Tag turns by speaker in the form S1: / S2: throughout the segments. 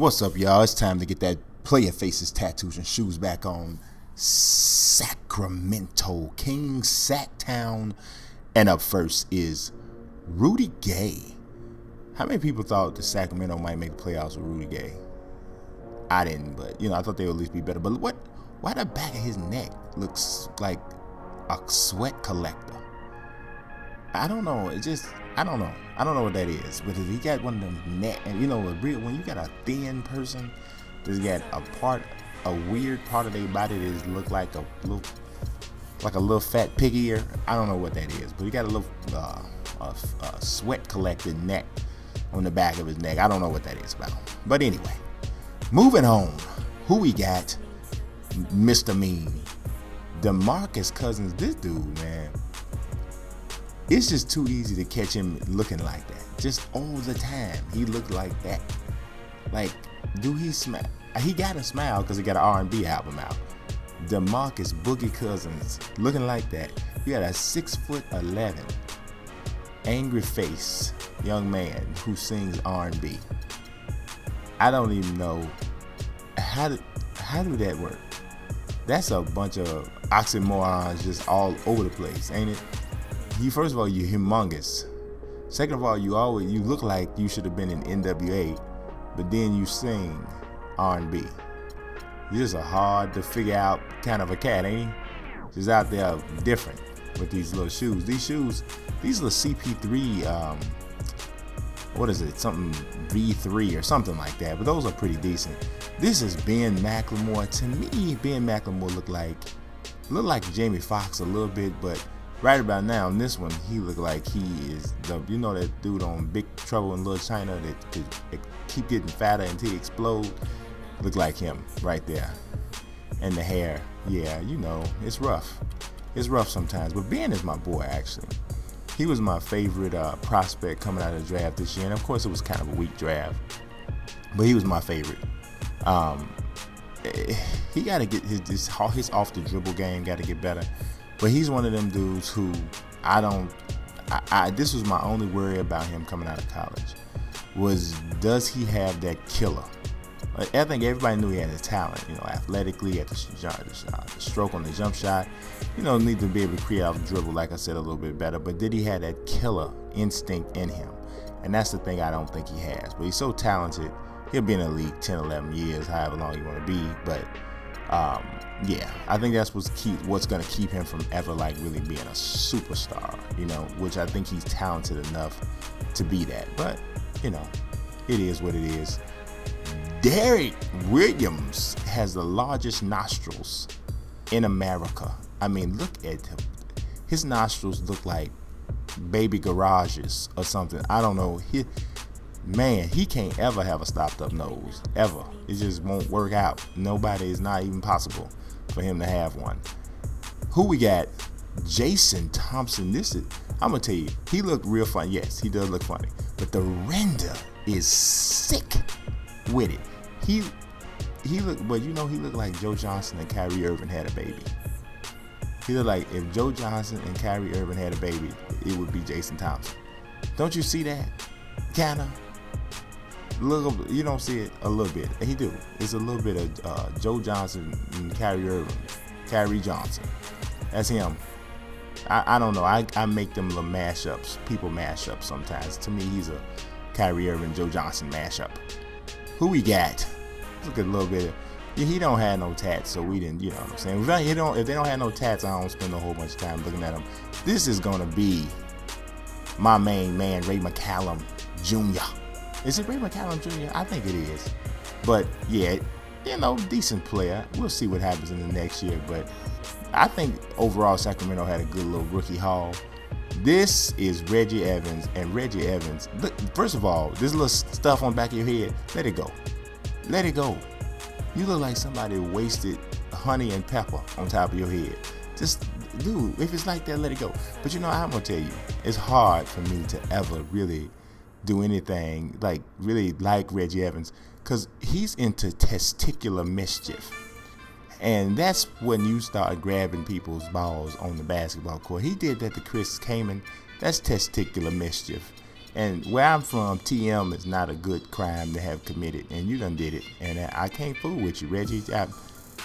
S1: What's up, y'all? It's time to get that player faces, tattoos, and shoes back on. Sacramento, King Sacktown. And up first is Rudy Gay. How many people thought the Sacramento might make the playoffs with Rudy Gay? I didn't, but I thought they would at least be better. But why the back of his neck looks like a sweat collector? I don't know. I don't know. I don't know what that is. But if he got one of them neck, and when you got a thin person that's got a weird part of their body that look like a little fat pig ear. I don't know what that is, but he got a little sweat collected neck on the back of his neck. I don't know what that is about. But anyway, moving on. Who we got? Mr. Mean, DeMarcus Cousins. This dude, man. It's just too easy to catch him looking like that. Just all the time, he looked like that. Like, do he smile? He got to smile because he got an R&B album out. DeMarcus Boogie Cousins looking like that. You got a 6'11", angry face young man who sings R&B. I don't even know how do that work. That's a bunch of oxymorons just all over the place, ain't it? First of all, you're humongous. Second of all, you look like you should have been in NWA, but then you sing R&B. You're just a hard to figure out kind of a cat, ain't he? Just out there different with these little shoes. These little CP3, what is it? Something V3 or something like that. But those are pretty decent. This is Ben Mclemore. To me, Ben Mclemore look like Jamie Foxx a little bit, but right about now, in this one, he look like he is that dude on Big Trouble in Little China that could keep getting fatter until he explode. Look like him right there. And the hair, yeah, it's rough. It's rough sometimes, but Ben is my boy, actually. He was my favorite prospect coming out of the draft this year, and of course, it was kind of a weak draft, but he was my favorite. He got to get his off the dribble game got to get better. But he's one of them dudes who this was my only worry about him coming out of college, was does he have that killer? I think everybody knew he had his talent, athletically, at the stroke on the jump shot, need to be able to create off the dribble, like I said, a little bit better. But did he have that killer instinct in him? And that's the thing I don't think he has. But he's so talented. He'll be in the league 10, 11 years, however long you want to be. But yeah, I think that's what's going to keep him from ever really being a superstar, which I think he's talented enough to be that. But, it is what it is. Derrick Williams has the largest nostrils in America. I mean, look at him. His nostrils look like baby garages or something. I don't know. He can't ever have a stopped up nose, ever. It just won't work out. It's not even possible for him to have one. Who we got? Jason Thompson. I'm gonna tell you, he looked real funny. Yes, he does look funny, but the render is sick with it. He looked like Joe Johnson and Kyrie Irving had a baby. He looked like if Joe Johnson and Kyrie Irving had a baby, it would be Jason Thompson. Don't you see that? Kinda. You don't see it a little bit. He do. It's a little bit of Joe Johnson and Kyrie Irving. Kyrie Johnson. That's him. I don't know. I make them little mashups. People mashups sometimes. To me, he's a Kyrie Irving, Joe Johnson mashup. Who we got? Look at a little bit. He don't have no tats, so we didn't. You know what I'm saying? If they don't have no tats, I don't spend a whole bunch of time looking at them. This is gonna be my main man, Ray McCallum Jr. Is it Ray McCallum Jr.? I think it is. But yeah, decent player. We'll see what happens in the next year. But I think overall Sacramento had a good little rookie haul. This is Reggie Evans, and Reggie Evans, look, first of all, this little stuff on the back of your head, let it go. Let it go. You look like somebody wasted honey and pepper on top of your head. Just, dude, if it's like that, let it go. But I'm going to tell you, it's hard for me to ever really do anything like Reggie Evans, because he's into testicular mischief. And that's when you start grabbing people's balls on the basketball court. He did that to Chris Kaman. That's testicular mischief. And where I'm from, TM is not a good crime to have committed, and you done did it. And I can't fool with you, Reggie.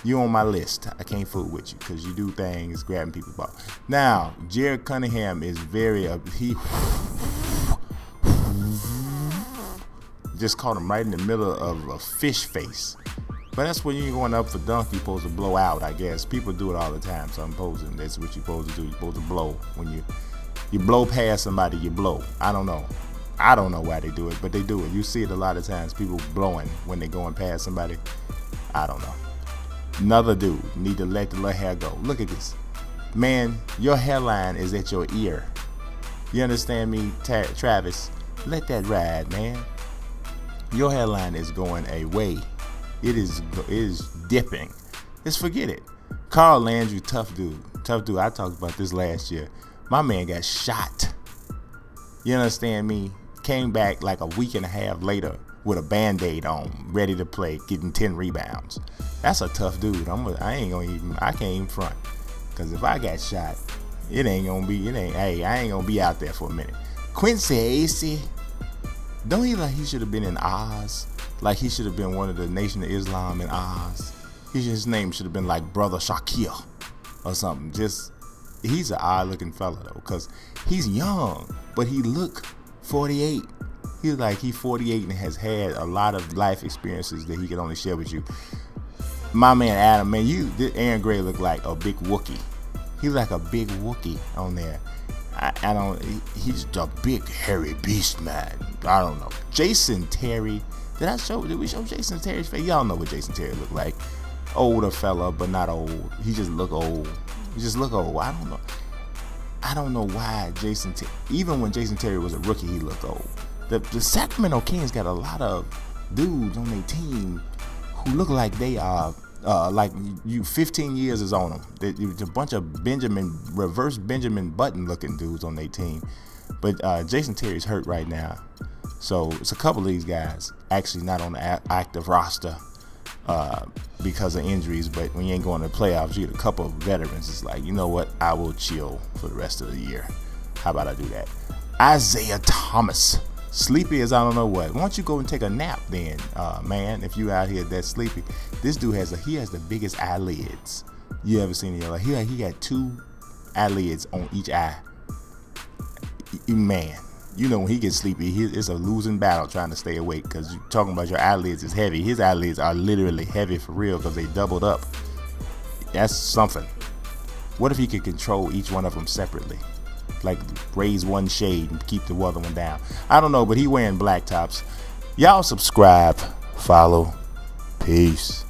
S1: You on my list. I can't fool with you because you do things grabbing people's ball. Now, Jared Cunningham is very he just caught him right in the middle of a fish face. But that's when you're going up for dunk, you're supposed to blow out, I guess. People do it all the time, so I'm posing. That's what you're supposed to do. You're supposed to blow. When you blow past somebody, you blow. I don't know why they do it, but they do it. You see it a lot of times, people blowing when they're going past somebody. I don't know. Another dude need to let the little hair go. Look at this. Man, your hairline is at your ear. You understand me, Travis? Let that ride, man. Your hairline is going away. It is dipping. Just forget it. Carl Landry, tough dude. I talked about this last year. My man got shot. You understand me? Came back like a week and a half later with a Band-Aid on, ready to play, getting 10 rebounds. That's a tough dude. I can't even front. Cause if I got shot, I ain't gonna be out there for a minute. Quincy Acey, don't he like he should have been in Oz? Like he should have been one of the Nation of Islam in Oz. His name should have been like Brother Shakir or something. He's an odd looking fella though, cause he's young, but he look 48. He's 48 and has had a lot of life experiences that he can only share with you. My man Adam, man, Aaron Gray look like a big Wookie. He's like a big Wookie on there. He's the big hairy beast, man. I don't know. Jason Terry, did we show Jason Terry's face? Y'all know what Jason Terry look like. Older fella, but not old. He just look old. I don't know why Jason Terry, even when Jason Terry was a rookie, he looked old. The Sacramento Kings got a lot of dudes on their team who look like they are like you 15 years is on them. There's a bunch of reverse Benjamin Button looking dudes on their team. But Jason Terry's hurt right now. So it's a couple of these guys actually not on the active roster because of injuries. But when you ain't going to the playoffs, you get a couple of veterans. It's like, you know what? I will chill for the rest of the year. How about I do that? Isaiah Thomas. Sleepy as I don't know what. Why don't you go and take a nap then, man, if you out here that sleepy. This dude has the biggest eyelids you ever seen in your life. He got 2 eyelids on each eye. Man, you know when he gets sleepy, it's a losing battle trying to stay awake because you're talking about your eyelids is heavy. His eyelids are literally heavy for real because they doubled up. That's something. What if he could control each one of them separately? Like raise one shade and keep the other one down. I don't know, but he wearing black tops. Y'all subscribe, follow, peace.